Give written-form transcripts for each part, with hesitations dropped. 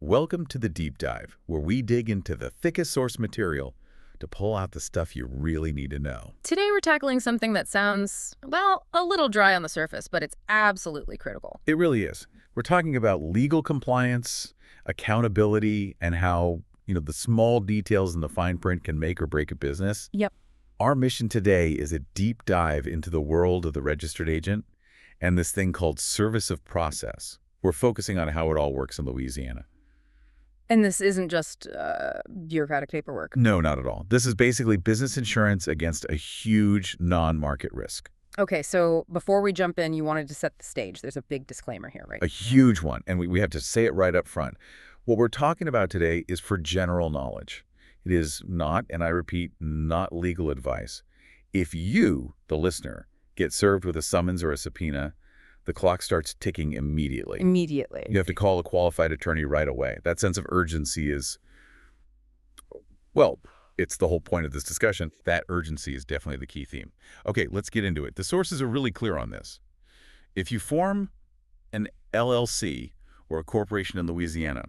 Welcome to the Deep Dive, where we dig into the thickest source material to pull out the stuff you really need to know. Today we're tackling something that sounds, well, a little dry on the surface, but it's absolutely critical. It really is. We're talking about legal compliance, accountability, and how, the small details in the fine print can make or break a business. Yep. Our mission today is a deep dive into the world of the registered agent and this thing called service of process. We're focusing on how it all works in Louisiana. And this isn't just bureaucratic paperwork. No, not at all. This is basically business insurance against a huge non-market risk. Okay, so before we jump in, you wanted to set the stage. There's a big disclaimer here, right? A huge one, and we have to say it right up front. What we're talking about today is for general knowledge. It is not, and I repeat, not legal advice. If you, the listener, get served with a summons or a subpoena, the clock starts ticking immediately. Immediately. You have to call a qualified attorney right away. That sense of urgency is, well, it's the whole point of this discussion. That urgency is definitely the key theme. Okay, let's get into it. The sources are really clear on this. If you form an LLC or a corporation in Louisiana,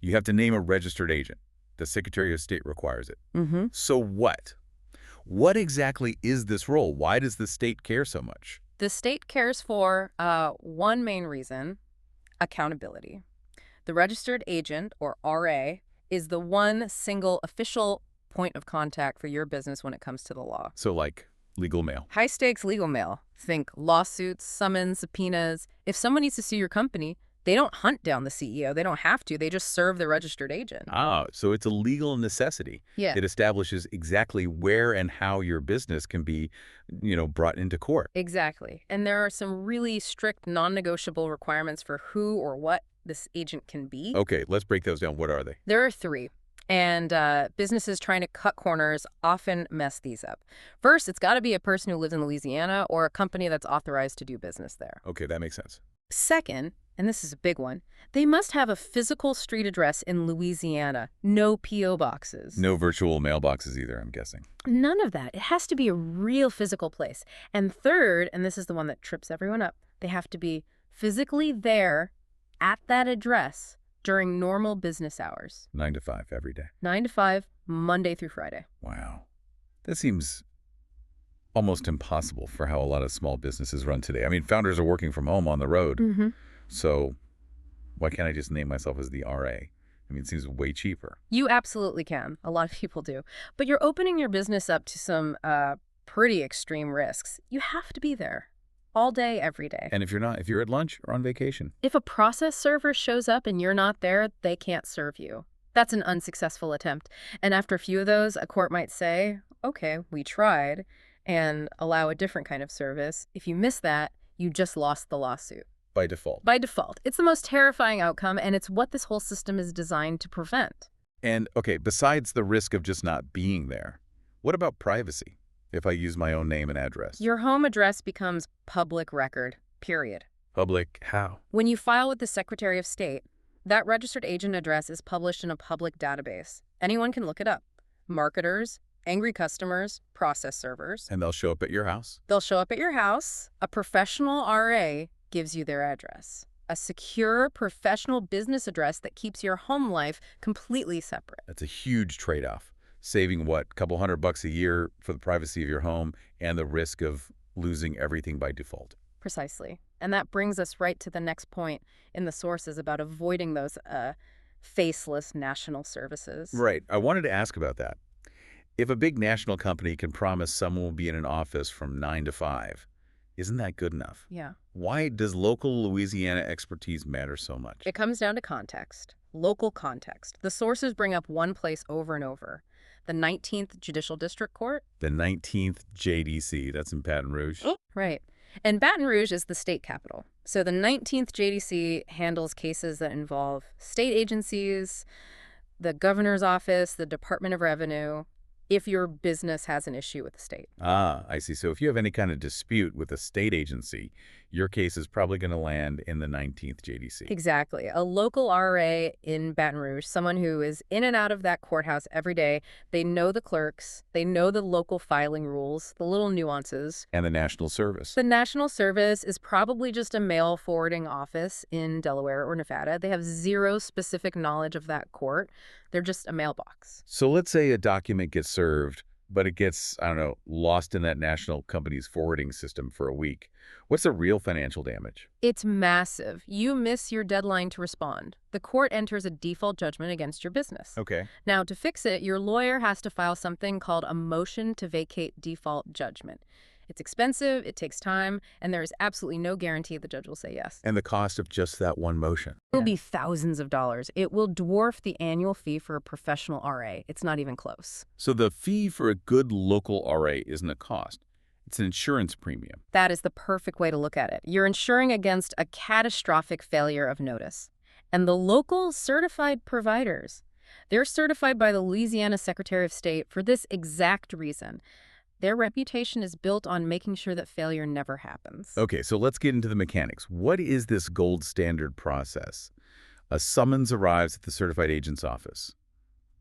you have to name a registered agent. The Secretary of State requires it. Mm-hmm. So what? What exactly is this role? Why does the state care so much? The state cares for one main reason: accountability. The registered agent, or RA, is the one single official point of contact for your business when it comes to the law. So like legal mail. High-stakes legal mail. Think lawsuits, summons, subpoenas. If someone needs to sue your company, they don't hunt down the CEO. They don't have to. They just serve the registered agent. Ah, so it's a legal necessity. Yeah. It establishes exactly where and how your business can be, brought into court. Exactly. And there are some really strict non-negotiable requirements for who or what this agent can be. Okay, let's break those down. What are they? There are three. And businesses trying to cut corners often mess these up. First, it's got to be a person who lives in Louisiana or a company that's authorized to do business there. Okay, that makes sense. Second, and this is a big one, they must have a physical street address in Louisiana. No P.O. boxes. No virtual mailboxes either, I'm guessing. None of that. It has to be a real physical place. And third, and this is the one that trips everyone up, they have to be physically there at that address during normal business hours. 9 to 5 every day. 9 to 5, Monday through Friday. Wow. That seems almost impossible for how a lot of small businesses run today. I mean, founders are working from home on the road. Mm-hmm. So why can't I just name myself as the RA? I mean, it seems way cheaper. You absolutely can. A lot of people do. But you're opening your business up to some pretty extreme risks. You have to be there all day, every day. And if you're not, if you're at lunch or on vacation. If a process server shows up and you're not there, they can't serve you. That's an unsuccessful attempt. And after a few of those, a court might say, okay, we tried, and allow a different kind of service. If you miss that, you just lost the lawsuit. By default. By default. It's the most terrifying outcome, and it's what this whole system is designed to prevent. And, okay, besides the risk of just not being there, what about privacy if I use my own name and address? Your home address becomes public record, period. Public how? When you file with the Secretary of State, that registered agent address is published in a public database. Anyone can look it up. Marketers, angry customers, process servers. And they'll show up at your house? They'll show up at your house. A professional RA gives you their address. A secure, professional business address that keeps your home life completely separate. That's a huge trade-off. Saving, what, a couple $100 a year for the privacy of your home and the risk of losing everything by default. Precisely. And that brings us right to the next point in the sources about avoiding those faceless national services. Right. I wanted to ask about that. If a big national company can promise someone will be in an office from 9 to 5, isn't that good enough? Yeah. Why does local Louisiana expertise matter so much? It comes down to context, local context. The sources bring up one place over and over: the 19th Judicial District Court. The 19th JDC, that's in Baton Rouge. Right. And Baton Rouge is the state capital. So the 19th JDC handles cases that involve state agencies, the governor's office, the Department of Revenue, if your business has an issue with the state. Ah, I see. So if you have any kind of dispute with a state agency, your case is probably going to land in the 19th JDC. Exactly. A local RA in Baton Rouge, someone who is in and out of that courthouse every day, they know the clerks, they know the local filing rules, the little nuances. And the National Service. The National Service is probably just a mail forwarding office in Delaware or Nevada. They have zero specific knowledge of that court. They're just a mailbox. So let's say a document gets served, but it gets, I don't know, lost in that national company's forwarding system for a week. What's the real financial damage? It's massive. You miss your deadline to respond. The court enters a default judgment against your business. Okay. Now, to fix it, your lawyer has to file something called a motion to vacate default judgment. It's expensive, it takes time, and there is absolutely no guarantee the judge will say yes. And the cost of just that one motion? It will be thousands of dollars. It will dwarf the annual fee for a professional RA. It's not even close. So the fee for a good local RA isn't a cost. It's an insurance premium. That is the perfect way to look at it. You're insuring against a catastrophic failure of notice. And the local certified providers, they're certified by the Louisiana Secretary of State for this exact reason. Their reputation is built on making sure that failure never happens. Okay, so let's get into the mechanics. What is this gold standard process? A summons arrives at the certified agent's office.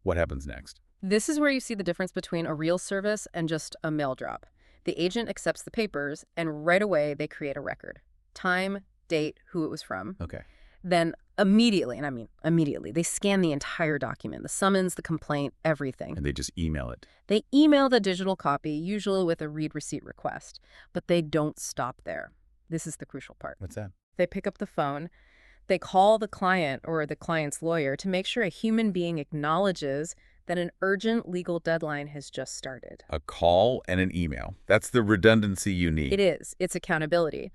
What happens next? This is where you see the difference between a real service and just a mail drop. The agent accepts the papers, and right away they create a record. Time, date, who it was from. Okay. Then immediately, and I mean immediately, they scan the entire document, the summons, the complaint, everything. And they just email it. They email the digital copy, usually with a read receipt request. But they don't stop there. This is the crucial part. What's that? They pick up the phone. They call the client or the client's lawyer to make sure a human being acknowledges that an urgent legal deadline has just started. A call and an email. That's the redundancy you need. It is. It's accountability.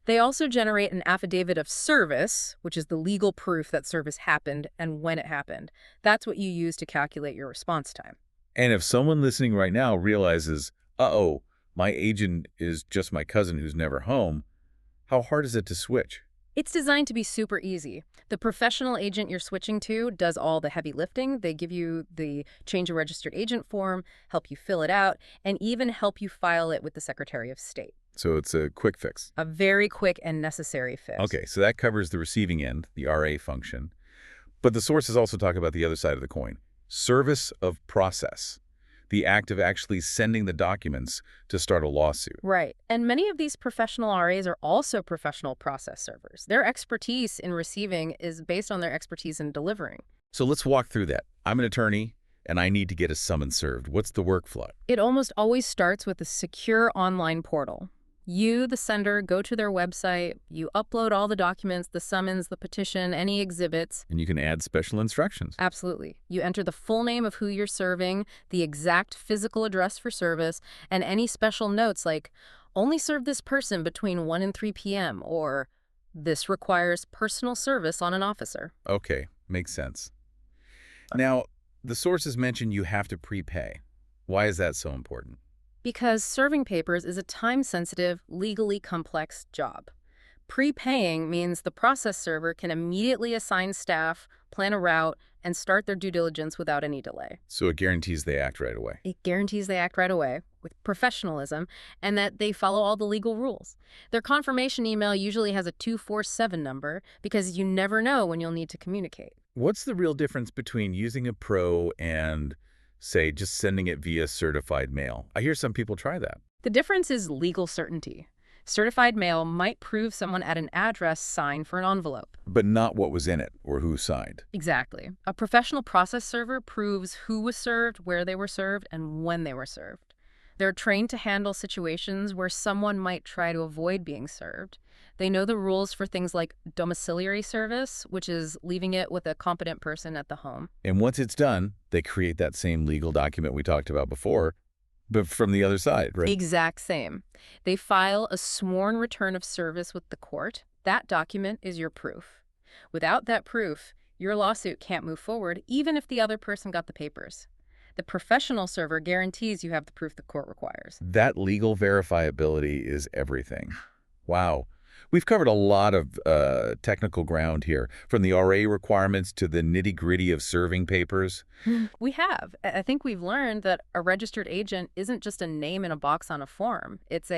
They also generate an affidavit of service, which is the legal proof that service happened and when it happened. That's what you use to calculate your response time. And if someone listening right now realizes, uh-oh, my agent is just my cousin who's never home, how hard is it to switch? It's designed to be super easy. The professional agent you're switching to does all the heavy lifting. They give you the change a registered agent form, help you fill it out, and even help you file it with the Secretary of State. So it's a quick fix. A very quick and necessary fix. Okay, so that covers the receiving end, the RA function. But the sources also talk about the other side of the coin. Service of process. The act of actually sending the documents to start a lawsuit. Right. And many of these professional RAs are also professional process servers. Their expertise in receiving is based on their expertise in delivering. So let's walk through that. I'm an attorney, and I need to get a summons served. What's the workflow? It almost always starts with a secure online portal. You, the sender, go to their website, you upload all the documents, the summons, the petition, any exhibits. And you can add special instructions. Absolutely. You enter the full name of who you're serving, the exact physical address for service, and any special notes like, only serve this person between 1 and 3 p.m., or this requires personal service on an officer. Okay, makes sense. Now, the sources mention you have to prepay. Why is that so important? Because serving papers is a time-sensitive, legally complex job. Prepaying means the process server can immediately assign staff, plan a route, and start their due diligence without any delay. So it guarantees they act right away. It guarantees they act right away with professionalism and that they follow all the legal rules. Their confirmation email usually has a 247 number because you never know when you'll need to communicate. What's the real difference between using a pro and, say, just sending it via certified mail? I hear some people try that. The difference is legal certainty. Certified mail might prove someone at an address signed for an envelope. But not what was in it or who signed. Exactly. A professional process server proves who was served, where they were served, and when they were served. They're trained to handle situations where someone might try to avoid being served. They know the rules for things like domiciliary service, which is leaving it with a competent person at the home. And once it's done, they create that same legal document we talked about before, but from the other side, right? Exact same. They file a sworn return of service with the court. That document is your proof. Without that proof, your lawsuit can't move forward, even if the other person got the papers. The professional server guarantees you have the proof the court requires. That legal verifiability is everything. Wow. We've covered a lot of technical ground here, from the RA requirements to the nitty-gritty of serving papers. We have. I think we've learned that a registered agent isn't just a name in a box on a form. It's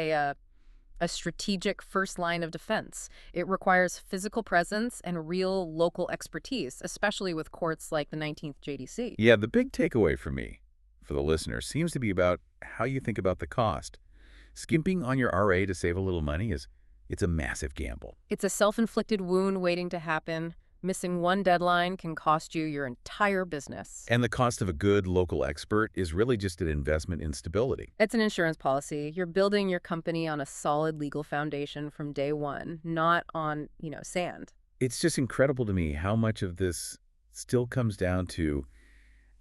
A strategic first line of defense. It requires physical presence and real local expertise, especially with courts like the 19th JDC. Yeah, the big takeaway for me, for the listener, seems to be about how you think about the cost. Skimping on your RA to save a little money it's a massive gamble. It's a self-inflicted wound waiting to happen. Missing one deadline can cost you your entire business. And the cost of a good local expert is really just an investment in stability. It's an insurance policy. You're building your company on a solid legal foundation from day one, not on, sand. It's just incredible to me how much of this still comes down to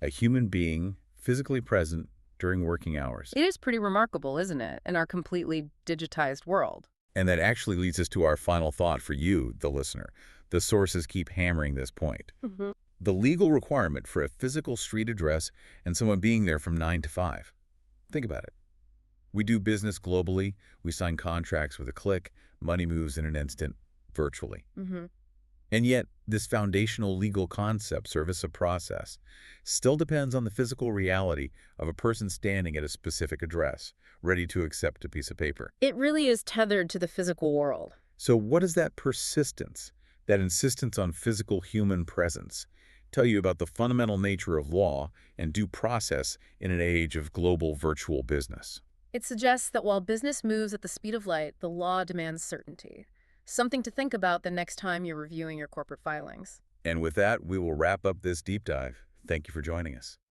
a human being physically present during working hours. It is pretty remarkable, isn't it, in our completely digitized world? And that actually leads us to our final thought for you, the listener. The sources keep hammering this point. Hmm. The legal requirement for a physical street address and someone being there from 9 to 5. Think about it. We do business globally. We sign contracts with a click. Money moves in an instant, virtually. Hmm. And yet, this foundational legal concept, service of process, still depends on the physical reality of a person standing at a specific address, ready to accept a piece of paper. It really is tethered to the physical world. So what does that persistence, that insistence on physical human presence, tell you about the fundamental nature of law and due process in an age of global virtual business? It suggests that while business moves at the speed of light, the law demands certainty. Something to think about the next time you're reviewing your corporate filings. And with that, we will wrap up this deep dive. Thank you for joining us.